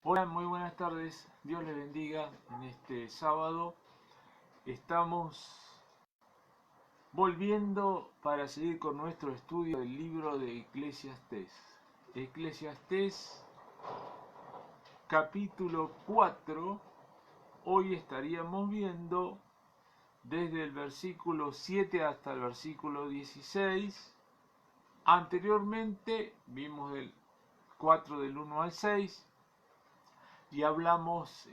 Hola, muy buenas tardes. Dios les bendiga. En este sábado estamos volviendo para seguir con nuestro estudio del libro de Eclesiastés. Eclesiastés capítulo 4. Hoy estaríamos viendo desde el versículo 7 hasta el versículo 16. Anteriormente vimos del 4 del 1 al 6. Y hablamos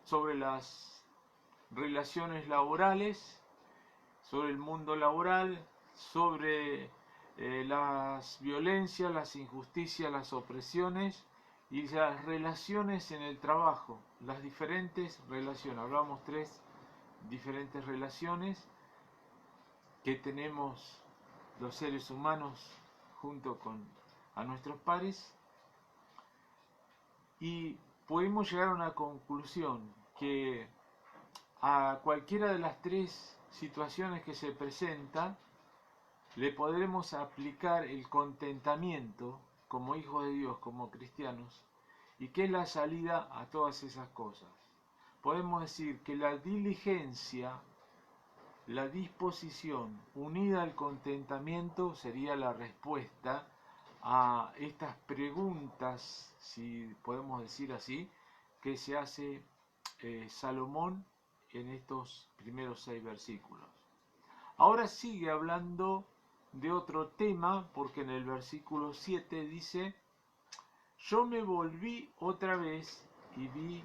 sobre las relaciones laborales, sobre el mundo laboral, sobre las violencias, las injusticias, las opresiones y las relaciones en el trabajo, las diferentes relaciones. Hablamos tres diferentes relaciones que tenemos los seres humanos junto con a nuestros pares, y pudimos llegar a una conclusión que a cualquiera de las tres situaciones que se presentan le podremos aplicar el contentamiento como hijos de Dios, como cristianos, y que es la salida a todas esas cosas. Podemos decir que la diligencia, la disposición unida al contentamiento sería la respuesta a estas preguntas, si podemos decir así, que se hace Salomón en estos primeros 6 versículos. Ahora sigue hablando de otro tema, porque en el versículo 7 dice: yo me volví otra vez y vi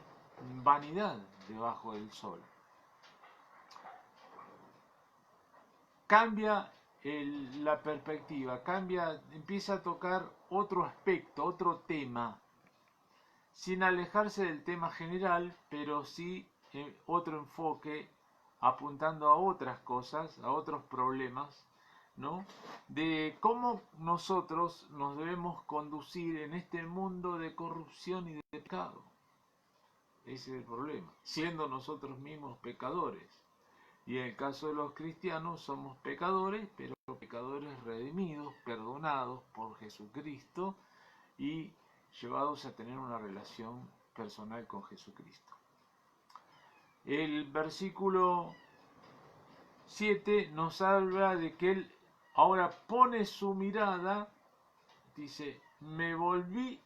vanidad debajo del sol. Cambia la perspectiva, empieza a tocar otro aspecto, otro tema, sin alejarse del tema general, pero sí otro enfoque, apuntando a otras cosas, a otros problemas, ¿no? De cómo nosotros nos debemos conducir en este mundo de corrupción y de pecado. Ese es el problema, siendo nosotros mismos pecadores. Y en el caso de los cristianos somos pecadores, pero pecadores redimidos, perdonados por Jesucristo y llevados a tener una relación personal con Jesucristo. El versículo 7 nos habla de que él ahora pone su mirada, dice: me volví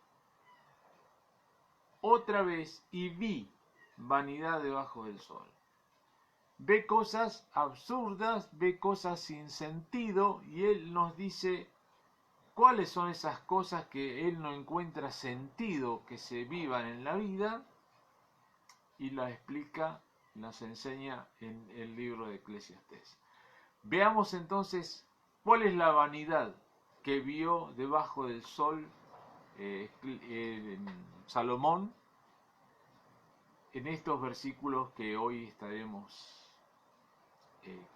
otra vez y vi vanidad debajo del sol. Ve cosas absurdas, ve cosas sin sentido, y él nos dice cuáles son esas cosas que él no encuentra sentido que se vivan en la vida, y las explica, las enseña en el libro de Eclesiastés. Veamos entonces cuál es la vanidad que vio debajo del sol Salomón en estos versículos que hoy estaremos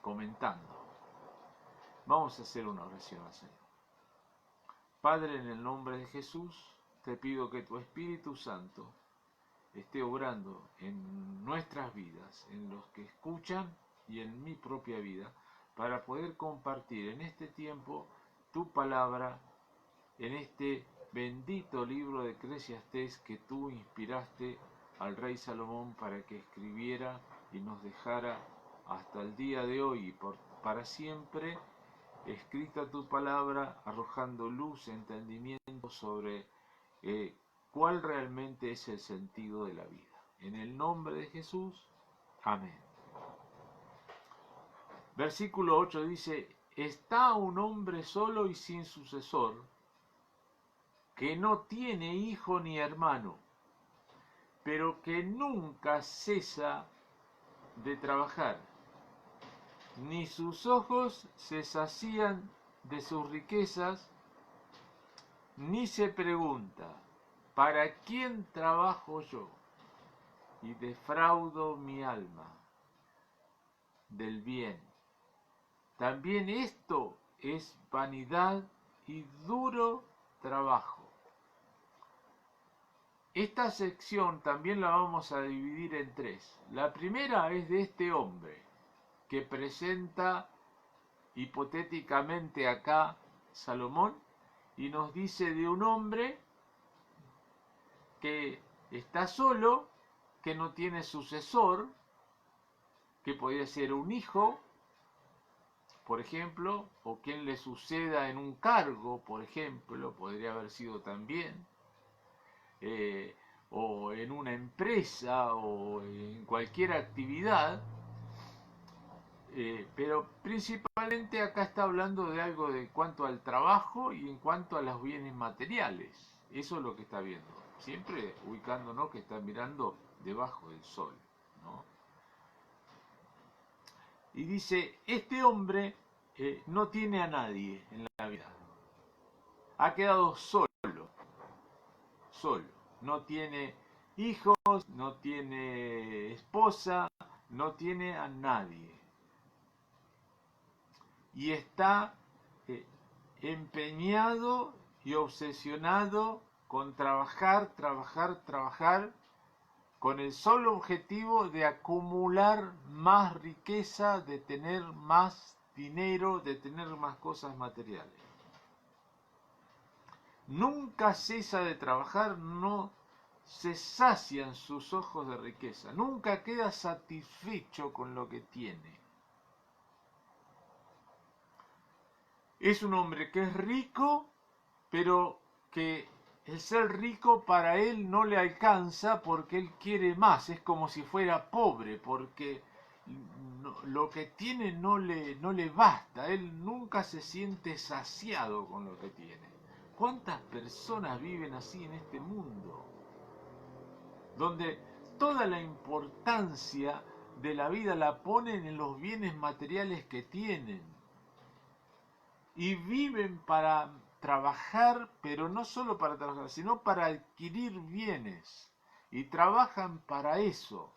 comentando. Vamos a hacer una oración al Señor. Padre, en el nombre de Jesús, te pido que tu Espíritu Santo esté obrando en nuestras vidas, en los que escuchan y en mi propia vida, para poder compartir en este tiempo tu palabra, en este bendito libro de Eclesiastés que tú inspiraste al rey Salomón para que escribiera y nos dejara hasta el día de hoy y para siempre escrita tu palabra, arrojando luz y entendimiento sobre cuál realmente es el sentido de la vida. En el nombre de Jesús, amén. Versículo 8 dice: está un hombre solo y sin sucesor, que no tiene hijo ni hermano, pero que nunca cesa de trabajar, ni sus ojos se sacían de sus riquezas, ni se pregunta: ¿para quién trabajo yo? Y defraudo mi alma del bien. También esto es vanidad y duro trabajo. Esta sección también la vamos a dividir en tres. La primera es de este hombre, que presenta hipotéticamente acá Salomón, y nos dice de un hombre que está solo, que no tiene sucesor, que podría ser un hijo, por ejemplo, o quien le suceda en un cargo, por ejemplo, podría haber sido también, eh, o en una empresa, o en cualquier actividad, pero principalmente acá está hablando de algo de cuanto al trabajo y en cuanto a los bienes materiales. Eso es lo que está viendo. Siempre ubicándonos que está mirando debajo del sol, ¿no? Y dice, este hombre no tiene a nadie en la vida. Ha quedado solo, solo. No tiene hijos, no tiene esposa, no tiene a nadie. Y está eh, empeñado y obsesionado con trabajar, trabajar, trabajar, con el solo objetivo de acumular más riqueza, de tener más dinero, de tener más cosas materiales. Nunca cesa de trabajar, no se sacian sus ojos de riqueza, nunca queda satisfecho con lo que tiene. Es un hombre que es rico, pero que el ser rico para él no le alcanza porque él quiere más, es como si fuera pobre, porque lo que tiene no le basta, él nunca se siente saciado con lo que tiene. ¿Cuántas personas viven así en este mundo? Donde toda la importancia de la vida la ponen en los bienes materiales que tienen y viven para trabajar, pero no solo para trabajar, sino para adquirir bienes. Y trabajan para eso.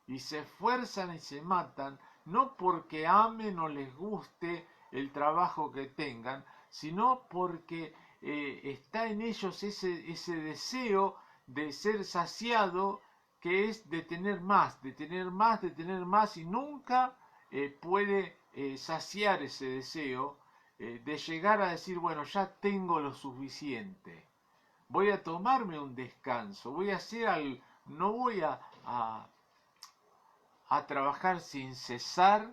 Y se esfuerzan y se matan, no porque amen o les guste el trabajo que tengan, sino porque está en ellos ese deseo de ser saciado, que es de tener más, de tener más, de tener más, y nunca puede saciar ese deseo de llegar a decir, bueno, ya tengo lo suficiente, voy a tomarme un descanso, voy a hacer algo, no voy a trabajar sin cesar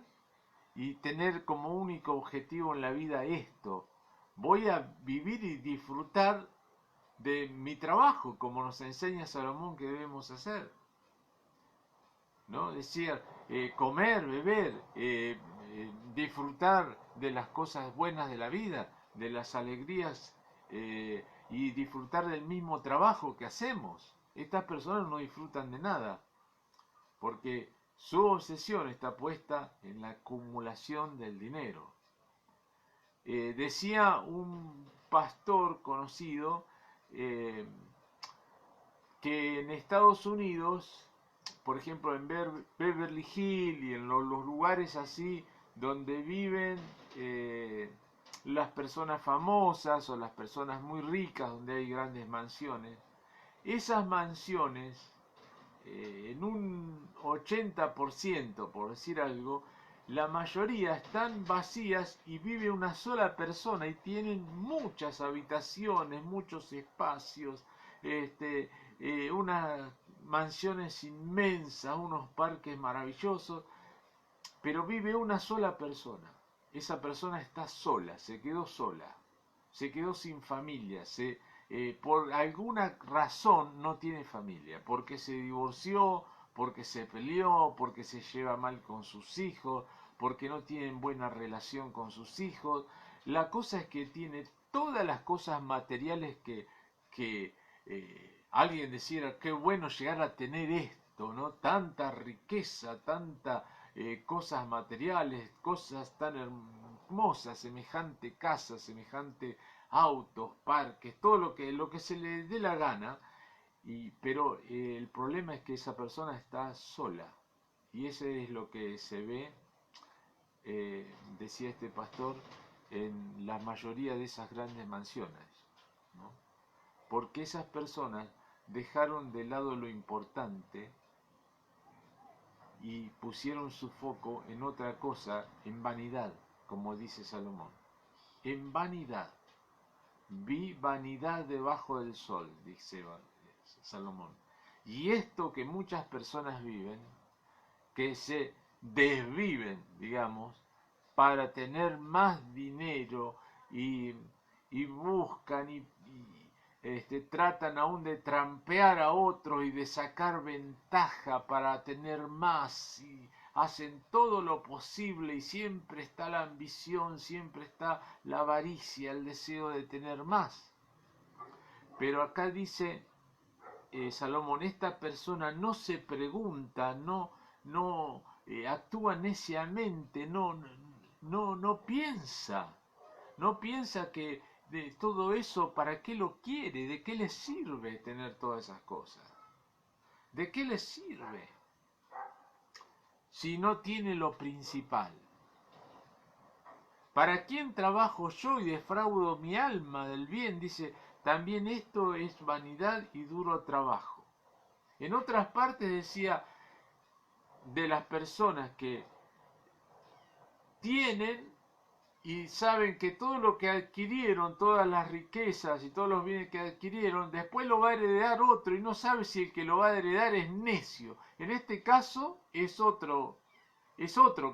y tener como único objetivo en la vida esto, voy a vivir y disfrutar de mi trabajo, como nos enseña Salomón que debemos hacer. ¿No? Decir, comer, beber, disfrutar de las cosas buenas de la vida, de las alegrías y disfrutar del mismo trabajo que hacemos. Estas personas no disfrutan de nada, porque su obsesión está puesta en la acumulación del dinero. Decía un pastor conocido que en Estados Unidos, por ejemplo en Beverly Hills y en los lugares así donde viven las personas famosas o las personas muy ricas, donde hay grandes mansiones, esas mansiones en un 80%, por decir algo, la mayoría están vacías y vive una sola persona y tienen muchas habitaciones, muchos espacios, unas mansiones inmensas, unos parques maravillosos, pero vive una sola persona. Esa persona está sola, se quedó sola, se quedó sin familia, por alguna razón no tiene familia, porque se divorció, porque se peleó, porque se lleva mal con sus hijos, porque no tienen buena relación con sus hijos. La cosa es que tiene todas las cosas materiales que alguien decía, qué bueno llegar a tener esto, ¿no? Tanta riqueza, tanta cosas materiales, cosas tan hermosas, semejante casa, semejante autos, parques, todo lo que se le dé la gana, pero el problema es que esa persona está sola. Y ese es lo que se ve, decía este pastor, en la mayoría de esas grandes mansiones, ¿no? Porque esas personas dejaron de lado lo importante y pusieron su foco en otra cosa, en vanidad, como dice Salomón. En vanidad. Vi vanidad debajo del sol, dice Salomón. Y esto que muchas personas viven, que se desviven, digamos, para tener más dinero y, y buscan tratan aún de trampear a otros y de sacar ventaja para tener más y hacen todo lo posible y siempre está la ambición, siempre está la avaricia, el deseo de tener más. Pero acá dice Salomón, esta persona no se pregunta, no actúa neciamente, no piensa, no piensa que de todo eso, ¿para qué lo quiere? ¿De qué le sirve tener todas esas cosas? ¿De qué le sirve si no tiene lo principal? ¿Para quién trabajo yo y defraudo mi alma del bien? Dice, también esto es vanidad y duro trabajo. En otras partes decía de las personas que tienen y saben que todo lo que adquirieron, todas las riquezas y todos los bienes que adquirieron, después lo va a heredar otro y no sabe si el que lo va a heredar es necio. En este caso es otro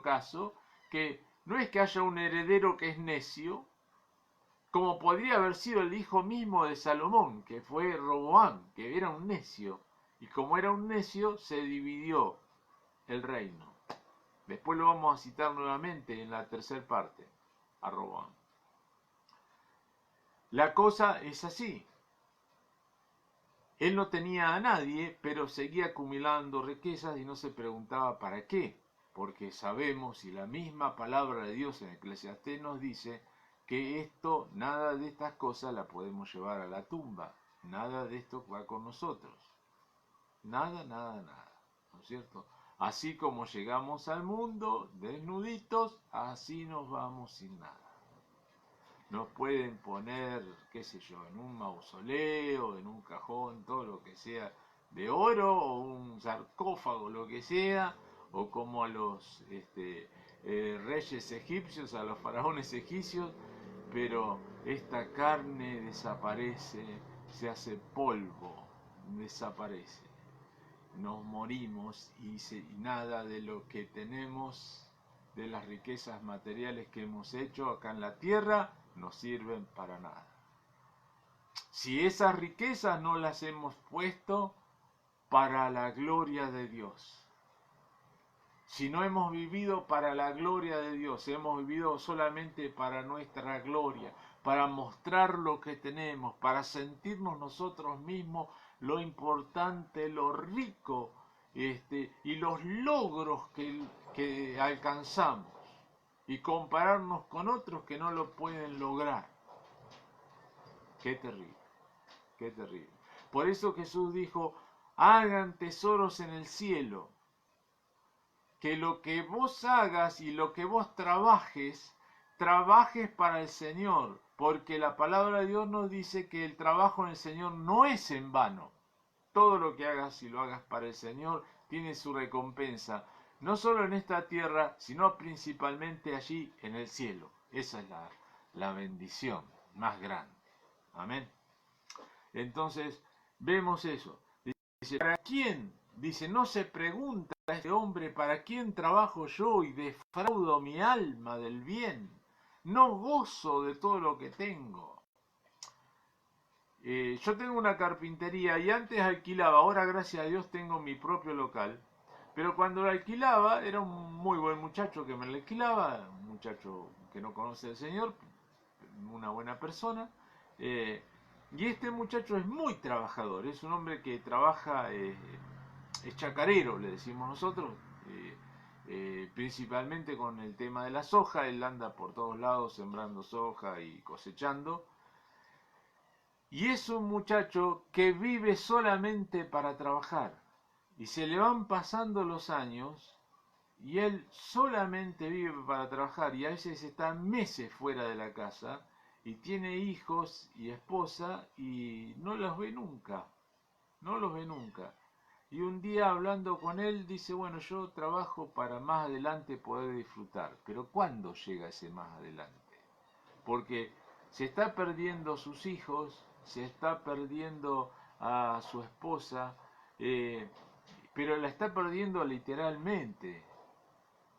caso, que no es que haya un heredero que es necio, como podría haber sido el hijo mismo de Salomón, que fue Roboam, que era un necio. Y como era un necio, se dividió el reino. Después lo vamos a citar nuevamente en la tercera parte, a Roboam. La cosa es así. Él no tenía a nadie, pero seguía acumulando riquezas y no se preguntaba para qué, porque sabemos y la misma palabra de Dios en Eclesiastés nos dice que esto, nada de estas cosas la podemos llevar a la tumba, nada de esto va con nosotros, nada, ¿no es cierto? Así como llegamos al mundo desnuditos, así nos vamos sin nada. Nos pueden poner, qué sé yo, en un mausoleo, en un cajón, todo lo que sea de oro, o un sarcófago, lo que sea, o como a los reyes egipcios, a los faraones egipcios, pero esta carne desaparece, se hace polvo, desaparece. Nos morimos y nada de lo que tenemos, de las riquezas materiales que hemos hecho acá en la tierra, nos sirven para nada. Si esas riquezas no las hemos puesto para la gloria de Dios, si no hemos vivido para la gloria de Dios, hemos vivido solamente para nuestra gloria, para mostrar lo que tenemos, para sentirnos nosotros mismos lo importante, lo rico, y los logros que alcanzamos, y compararnos con otros que no lo pueden lograr. Qué terrible, qué terrible. Por eso Jesús dijo, hagan tesoros en el cielo, que lo que vos hagas y lo que vos trabajes para el Señor, porque la palabra de Dios nos dice que el trabajo en el Señor no es en vano. Todo lo que hagas, si lo hagas para el Señor, tiene su recompensa, no solo en esta tierra, sino principalmente allí en el cielo. Esa es la bendición más grande. Amén. Entonces, vemos eso. Dice, ¿para quién? Dice, no se pregunta este hombre, ¿para quién trabajo yo y defraudo mi alma del bien? No gozo de todo lo que tengo. Yo tengo una carpintería y antes alquilaba, ahora gracias a Dios tengo mi propio local. Pero cuando lo alquilaba, era un muy buen muchacho que me lo alquilaba, un muchacho que no conoce al Señor, una buena persona. Y este muchacho es muy trabajador, es un hombre que trabaja, es chacarero, le decimos nosotros, principalmente con el tema de la soja. Él anda por todos lados sembrando soja y cosechando. Y es un muchacho que vive solamente para trabajar. Y se le van pasando los años y él solamente vive para trabajar y a veces está meses fuera de la casa y tiene hijos y esposa y no los ve nunca. No los ve nunca. Y un día hablando con él dice, bueno, yo trabajo para más adelante poder disfrutar. Pero ¿cuándo llega ese más adelante? Porque se está perdiendo sus hijos, se está perdiendo a su esposa, eh, pero la está perdiendo literalmente,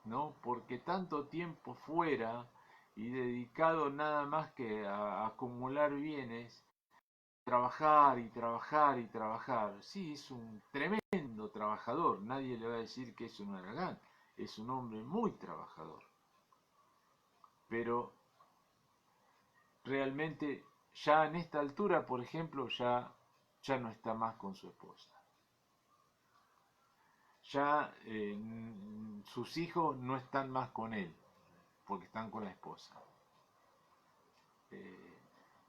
¿no? Porque tanto tiempo fuera y dedicado nada más que a acumular bienes, trabajar y trabajar y trabajar. Sí, es un tremendo trabajador, nadie le va a decir que es un haragán, es un hombre muy trabajador, pero realmente ya en esta altura, por ejemplo, ya no está más con su esposa. Ya sus hijos no están más con él, porque están con la esposa.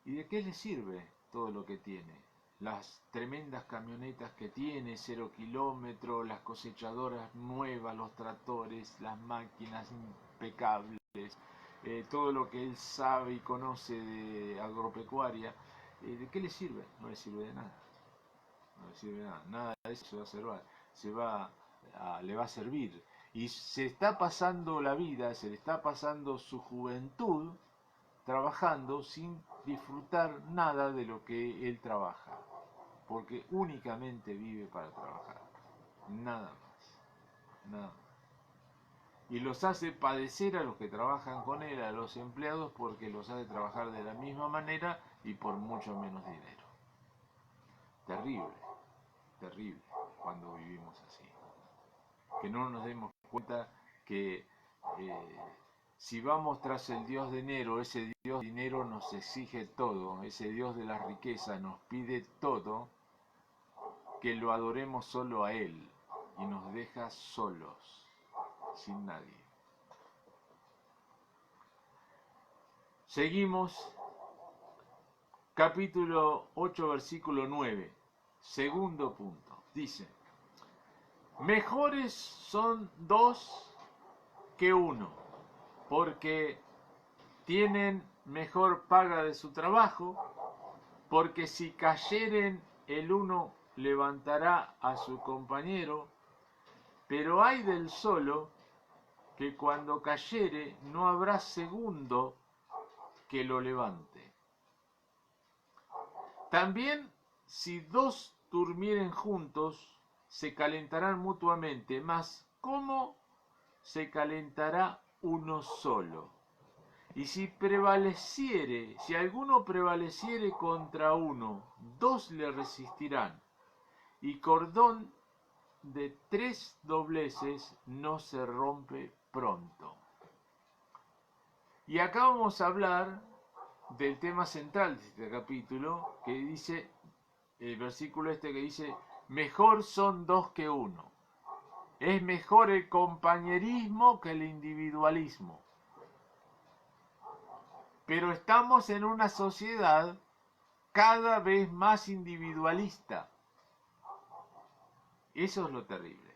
¿Y de qué le sirve todo lo que tiene? Las tremendas camionetas que tiene, 0 kilómetros, las cosechadoras nuevas, los tractores, las máquinas impecables, todo lo que él sabe y conoce de agropecuaria, ¿de qué le sirve? No le sirve de nada. No le sirve de nada. Nada de eso le va a servir. Y se está pasando la vida, se le está pasando su juventud trabajando sin disfrutar nada de lo que él trabaja, porque únicamente vive para trabajar, nada más, nada más. Y los hace padecer a los que trabajan con él, a los empleados, porque los hace trabajar de la misma manera y por mucho menos dinero. Terrible, terrible cuando vivimos así. Que no nos demos cuenta que si vamos tras el Dios de dinero, ese Dios de dinero nos exige todo, ese Dios de la riqueza nos pide todo, que lo adoremos solo a Él y nos deja solos, sin nadie. Seguimos, capítulo 8, versículo 9, segundo punto. Dice, mejores son dos que uno, porque tienen mejor paga de su trabajo, porque si cayeren el uno levantará a su compañero, pero hay del solo que cuando cayere no habrá segundo que lo levante. También si dos durmieren juntos, se calentarán mutuamente, mas ¿cómo se calentará uno solo? Y si alguno prevaleciere contra uno, dos le resistirán. Y cordón de 3 dobleces no se rompe pronto. Y acá vamos a hablar del tema central de este capítulo, que dice, el versículo que dice, mejor son dos que uno. Es mejor el compañerismo que el individualismo. Pero estamos en una sociedad cada vez más individualista. Eso es lo terrible.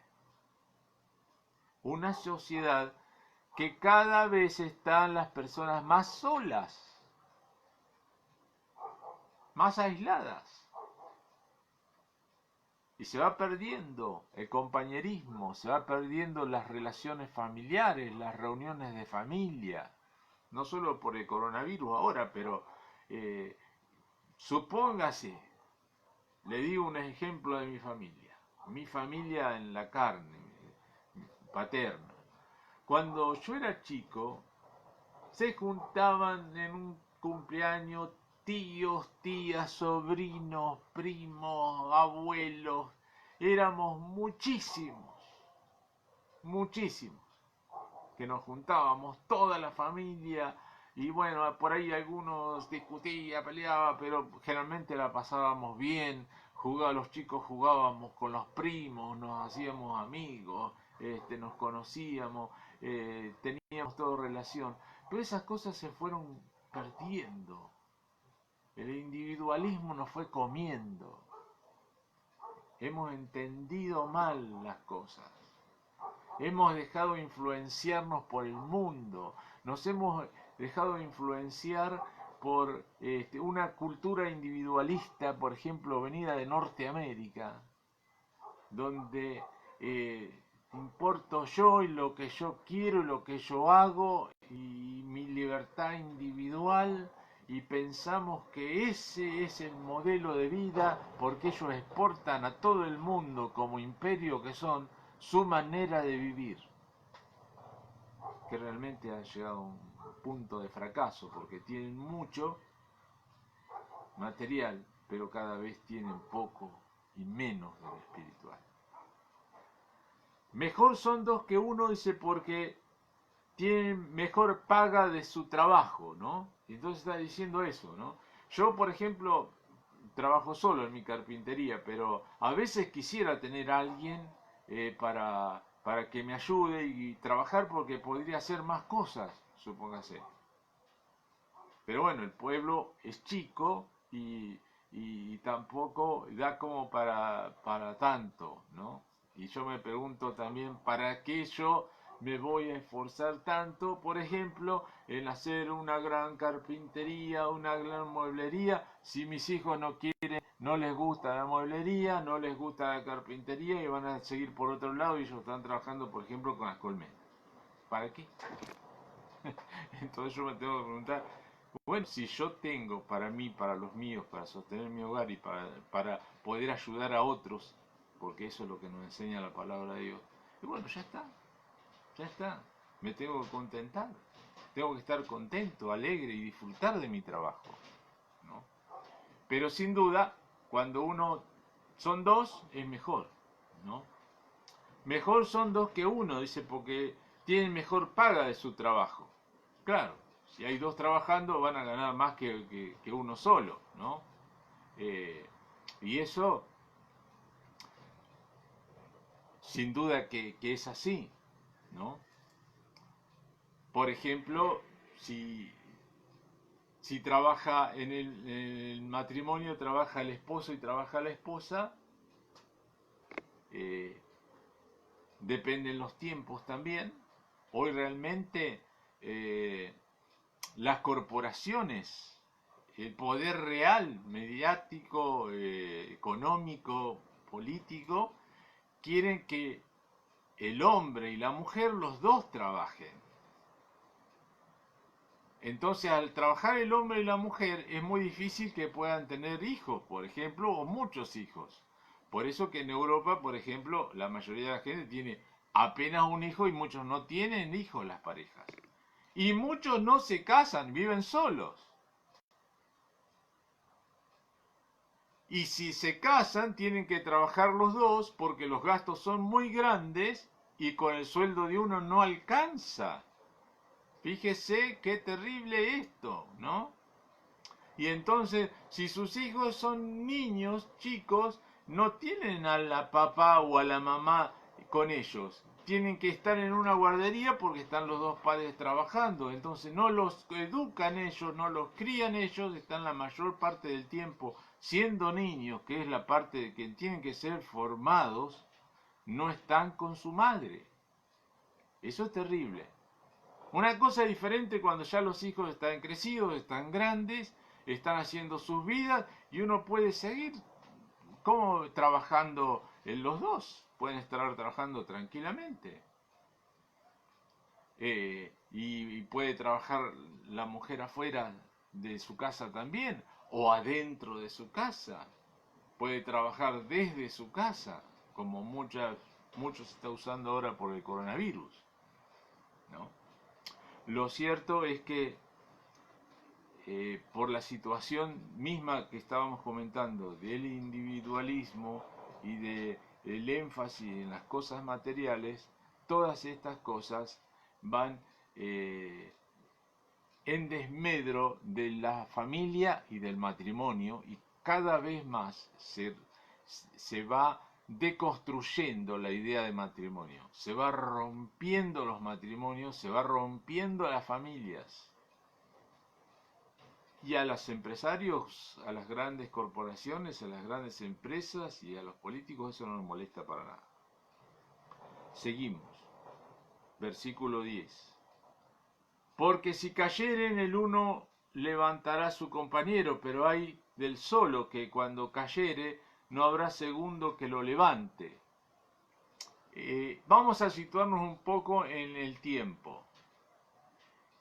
Una sociedad que cada vez están las personas más solas, más aisladas. Y se va perdiendo el compañerismo, se va perdiendo las relaciones familiares, las reuniones de familia. No solo por el coronavirus ahora, pero supóngase, le digo un ejemplo de mi familia en la carne, paterna. Cuando yo era chico, se juntaban en un cumpleaños tíos, tías, sobrinos, primos, abuelos. Éramos muchísimos, muchísimos, que nos juntábamos toda la familia. Y bueno, por ahí algunos discutían, peleaban, pero generalmente la pasábamos bien. Los chicos jugábamos con los primos, nos hacíamos amigos, nos conocíamos, teníamos toda relación. Pero esas cosas se fueron perdiendo. El individualismo nos fue comiendo. Hemos entendido mal las cosas. Hemos dejado influenciarnos por el mundo. Nos hemos dejado influenciar por una cultura individualista, por ejemplo, venida de Norteamérica, donde importo yo y lo que yo quiero y lo que yo hago y mi libertad individual y pensamos que ese es el modelo de vida porque ellos exportan a todo el mundo como imperio que son su manera de vivir, que realmente ha llegado a un punto de fracaso porque tienen mucho material, pero cada vez tienen poco y menos de lo espiritual. Mejor son dos que uno, dice, porque tienen mejor paga de su trabajo, ¿no? Entonces está diciendo eso, ¿no? Yo, por ejemplo, trabajo solo en mi carpintería, pero a veces quisiera tener a alguien para que me ayude y trabajar porque podría hacer más cosas, supóngase. Pero bueno, el pueblo es chico y tampoco da como para tanto, ¿no? Y yo me pregunto también, ¿para qué yo me voy a esforzar tanto, por ejemplo, en hacer una gran carpintería, una gran mueblería, si mis hijos no quieren, no les gusta la mueblería, no les gusta la carpintería y van a seguir por otro lado y ellos están trabajando, por ejemplo, con las colmenas? ¿Para qué? Entonces yo me tengo que preguntar, bueno, si yo tengo para mí, para los míos, para sostener mi hogar y para poder ayudar a otros, porque eso es lo que nos enseña la palabra de Dios, y bueno, ya está, me tengo que contentar, tengo que estar contento, alegre y disfrutar de mi trabajo, ¿no? Pero sin duda, cuando uno son dos, es mejor, ¿no? Mejor son dos que uno, dice, porque tienen mejor paga de su trabajo. Claro, si hay dos trabajando van a ganar más que uno solo, ¿no? Eh, y eso, sin duda que es así, ¿no? Por ejemplo, si trabaja en el matrimonio, trabaja el esposo y trabaja la esposa, eh, dependen los tiempos también. Hoy realmente las corporaciones, el poder real, mediático, económico, político, quieren que el hombre y la mujer, los dos trabajen. Entonces, al trabajar el hombre y la mujer, es muy difícil que puedan tener hijos, por ejemplo, o muchos hijos. Por eso que en Europa, por ejemplo, la mayoría de la gente tiene apenas un hijo y muchos no tienen hijos las parejas. Y muchos no se casan, viven solos. Y si se casan, tienen que trabajar los dos porque los gastos son muy grandes y con el sueldo de uno no alcanza. Fíjese qué terrible esto, ¿no? Y entonces, si sus hijos son niños, chicos, no tienen a la papá o a la mamá con ellos. Tienen que estar en una guardería porque están los dos padres trabajando. Entonces no los educan ellos, no los crían ellos, están la mayor parte del tiempo siendo niños, que es la parte de que tienen que ser formados, no están con su madre. Eso es terrible. Una cosa diferente cuando ya los hijos están crecidos, están grandes, están haciendo sus vidas y uno puede seguir como trabajando en los dos. Pueden estar trabajando tranquilamente. Y puede trabajar la mujer afuera de su casa también o adentro de su casa. Puede trabajar desde su casa, como muchos se está usando ahora por el coronavirus, ¿no? Lo cierto es que por la situación misma que estábamos comentando del individualismo y del énfasis en las cosas materiales, todas estas cosas van en desmedro de la familia y del matrimonio y cada vez más se va deconstruyendo la idea de matrimonio, se va rompiendo los matrimonios, se va rompiendo las familias. Y a los empresarios, a las grandes corporaciones, a las grandes empresas y a los políticos eso no nos molesta para nada. Seguimos. Versículo 10. Porque si cayeren el uno levantará a su compañero, pero hay del solo que cuando cayere no habrá segundo que lo levante. Vamos a situarnos un poco en el tiempo.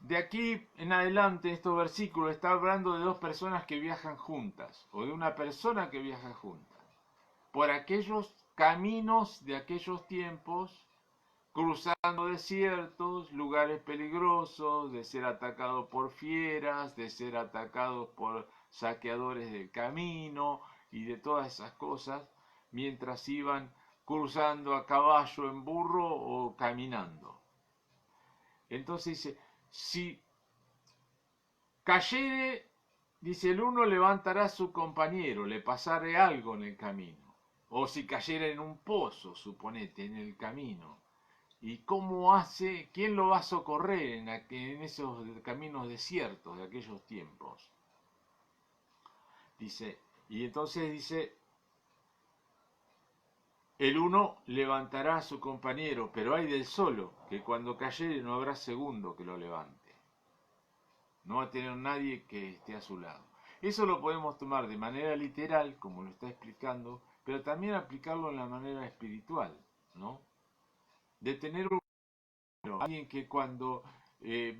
De aquí en adelante, estos versículos está hablando de dos personas que viajan juntas, o de una persona que viaja junta, por aquellos caminos de aquellos tiempos, cruzando desiertos, lugares peligrosos, de ser atacado por fieras, de ser atacados por saqueadores del camino y de todas esas cosas, mientras iban cruzando a caballo, en burro o caminando. Entonces dice, si cayere, dice, el uno levantará a su compañero, le pasare algo en el camino. O si cayera en un pozo, suponete, en el camino. ¿Y cómo hace? ¿Quién lo va a socorrer en esos caminos desiertos de aquellos tiempos? Dice, y entonces dice, el uno levantará a su compañero, pero hay del solo, que cuando cayere no habrá segundo que lo levante. No va a tener nadie que esté a su lado. Eso lo podemos tomar de manera literal, como lo está explicando, pero también aplicarlo en la manera espiritual, ¿no? De tener alguien que cuando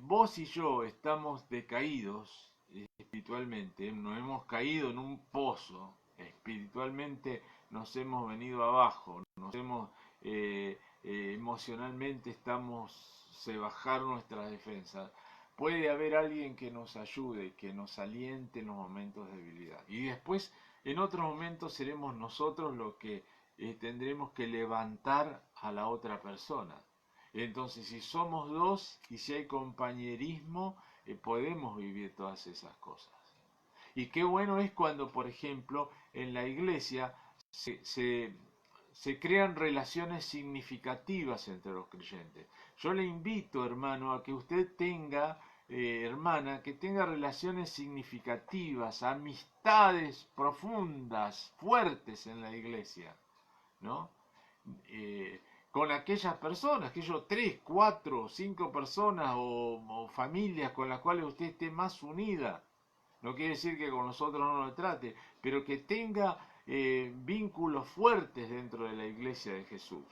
vos y yo estamos decaídos espiritualmente, nos hemos caído en un pozo, espiritualmente nos hemos venido abajo, emocionalmente estamos, se bajaron nuestras defensas. Puede haber alguien que nos ayude, que nos aliente en los momentos de debilidad. Y después, en otros momentos, seremos nosotros los que tendremos que levantar a la otra persona. Entonces, si somos dos y si hay compañerismo, podemos vivir todas esas cosas. Y qué bueno es cuando, por ejemplo, en la iglesia se crean relaciones significativas entre los creyentes. Yo le invito, hermano, a que usted tenga, hermana, que tenga relaciones significativas, amistades profundas, fuertes en la iglesia, ¿no? Con aquellas personas, aquellos 3, 4, 5 personas o familias con las cuales usted esté más unida. No quiere decir que con nosotros no lo trate, pero que tenga vínculos fuertes dentro de la iglesia de Jesús.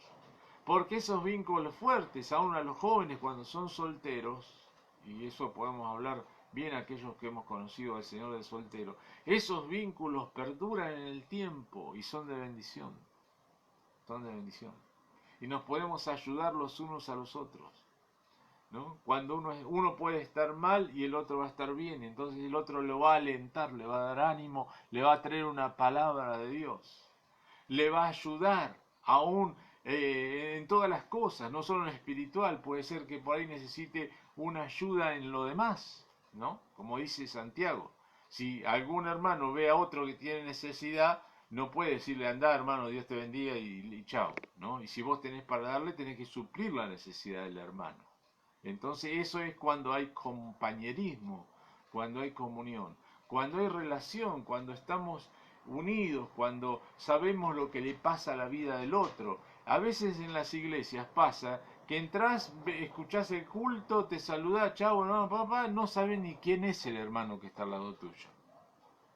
Porque esos vínculos fuertes, aún a los jóvenes cuando son solteros, y eso podemos hablar bien a aquellos que hemos conocido al Señor del soltero, esos vínculos perduran en el tiempo y son de bendición. Son de bendición. Y nos podemos ayudar los unos a los otros, ¿no? Cuando uno puede estar mal y el otro va a estar bien, entonces el otro lo va a alentar, le va a dar ánimo, le va a traer una palabra de Dios, le va a ayudar aún en todas las cosas, no solo en lo espiritual, puede ser que por ahí necesite una ayuda en lo demás, ¿no? Como dice Santiago, si algún hermano ve a otro que tiene necesidad, no puede decirle, anda hermano, Dios te bendiga y chao, ¿no? Y si vos tenés para darle, tenés que suplir la necesidad del hermano. Entonces eso es cuando hay compañerismo, cuando hay comunión, cuando hay relación, cuando estamos unidos, cuando sabemos lo que le pasa a la vida del otro. A veces en las iglesias pasa que entras, escuchás el culto, te saludás, chao, no, papá, no sabes ni quién es el hermano que está al lado tuyo.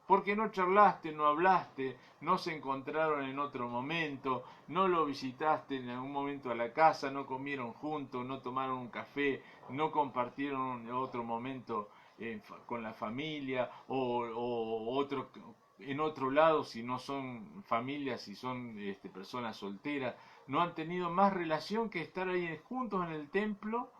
Porque no charlaste, no hablaste, no se encontraron en otro momento, no lo visitaste en algún momento a la casa, no comieron juntos, no tomaron un café, no compartieron otro momento con la familia o otro en otro lado si no son familias, si son personas solteras, no han tenido más relación que estar ahí juntos en el templo,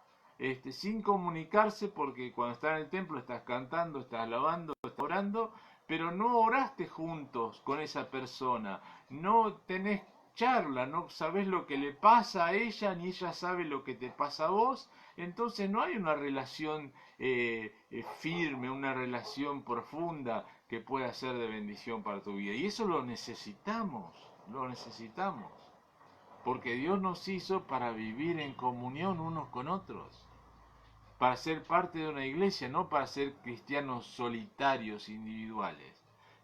sin comunicarse, porque cuando estás en el templo estás cantando, estás alabando, estás orando, pero no oraste juntos con esa persona, no tenés charla, no sabés lo que le pasa a ella, ni ella sabe lo que te pasa a vos, entonces no hay una relación firme, una relación profunda que pueda ser de bendición para tu vida. Y eso lo necesitamos, porque Dios nos hizo para vivir en comunión unos con otros, para ser parte de una iglesia, no para ser cristianos solitarios, individuales,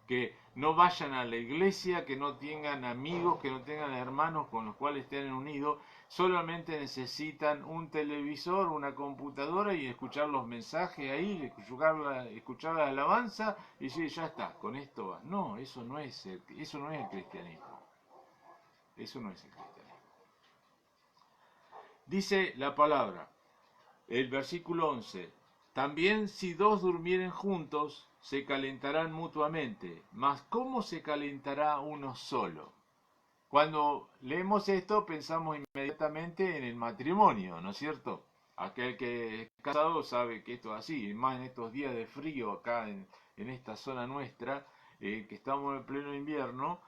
que no vayan a la iglesia, que no tengan amigos, que no tengan hermanos con los cuales estén unidos, solamente necesitan un televisor, una computadora y escuchar los mensajes ahí, escuchar la alabanza y decir, ya está, con esto va. No, eso no es el cristianismo. Eso no es el cristianismo. Dice la palabra, el versículo 11, También si dos durmieren juntos, se calentarán mutuamente. Mas ¿cómo se calentará uno solo? Cuando leemos esto pensamos inmediatamente en el matrimonio, ¿no es cierto? Aquel que es casado sabe que esto es así, más en estos días de frío acá en esta zona nuestra, que estamos en pleno invierno,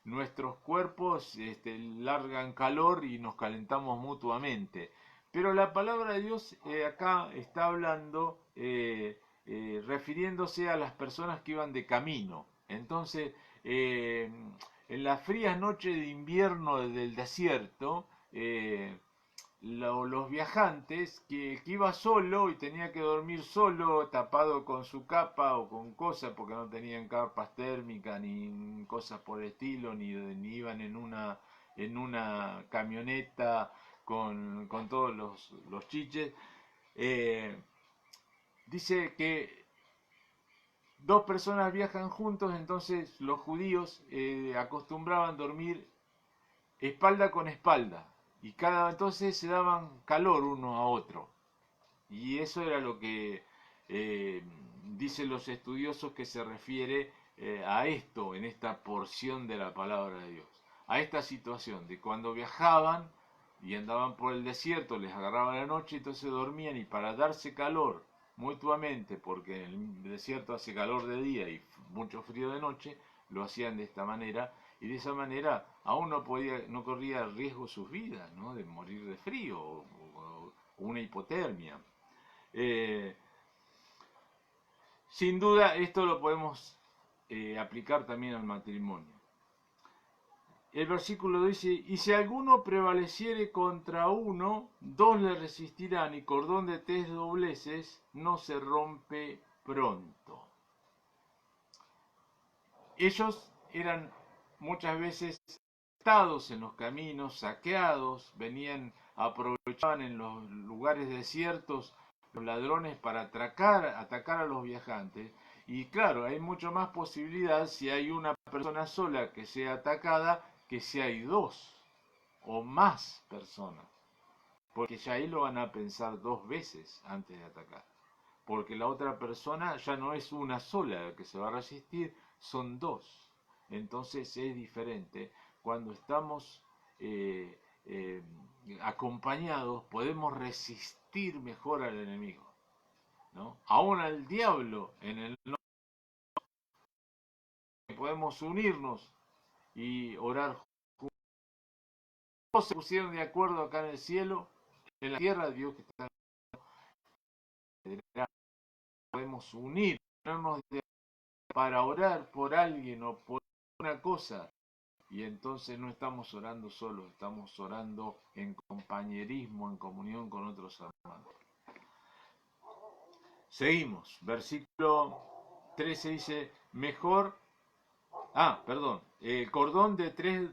nuestros cuerpos largan calor y nos calentamos mutuamente. Pero la palabra de Dios acá está hablando, refiriéndose a las personas que iban de camino. Entonces, en las frías noches de invierno del desierto, los viajantes que iba solo y tenía que dormir solo, tapado con su capa o con cosas, porque no tenían carpas térmicas ni cosas por el estilo, ni iban en una camioneta con todos los chiches. eh, Dice que dos personas viajan juntos, entonces los judíos acostumbraban dormir espalda con espalda y cada entonces se daban calor uno a otro. Y eso era lo que dicen los estudiosos que se refiere a esto en esta porción de la palabra de Dios, a esta situación de cuando viajaban y andaban por el desierto, les agarraba la noche, entonces dormían y para darse calor mutuamente, porque en el desierto hace calor de día y mucho frío de noche, lo hacían de esta manera y de esa manera aún no corría riesgo sus vidas, ¿no? De morir de frío o una hipotermia. Eh, Sin duda esto lo podemos aplicar también al matrimonio. El versículo dice, y si alguno prevaleciere contra uno, dos le resistirán, y cordón de tres dobleces no se rompe pronto. Ellos eran muchas veces estados en los caminos, saqueados, aprovechaban en los lugares desiertos los ladrones para atacar a los viajantes. Y claro, hay mucho más posibilidad si hay una persona sola que sea atacada que si hay dos o más personas. Porque ya ahí lo van a pensar dos veces antes de atacar. Porque la otra persona ya no es una sola la que se va a resistir, son dos. Entonces es diferente. Cuando estamos eh, acompañados, podemos resistir mejor al enemigo, ¿no? Aún al diablo, en el nombre podemos unirnos y orar juntos. Todos se pusieron de acuerdo acá en el cielo, en la tierra, Dios que está en la podemos unirnos para orar por alguien o por una cosa. Y entonces no estamos orando solos, estamos orando en compañerismo, en comunión con otros hermanos. Seguimos, versículo 13 dice, mejor, perdón, el cordón de tres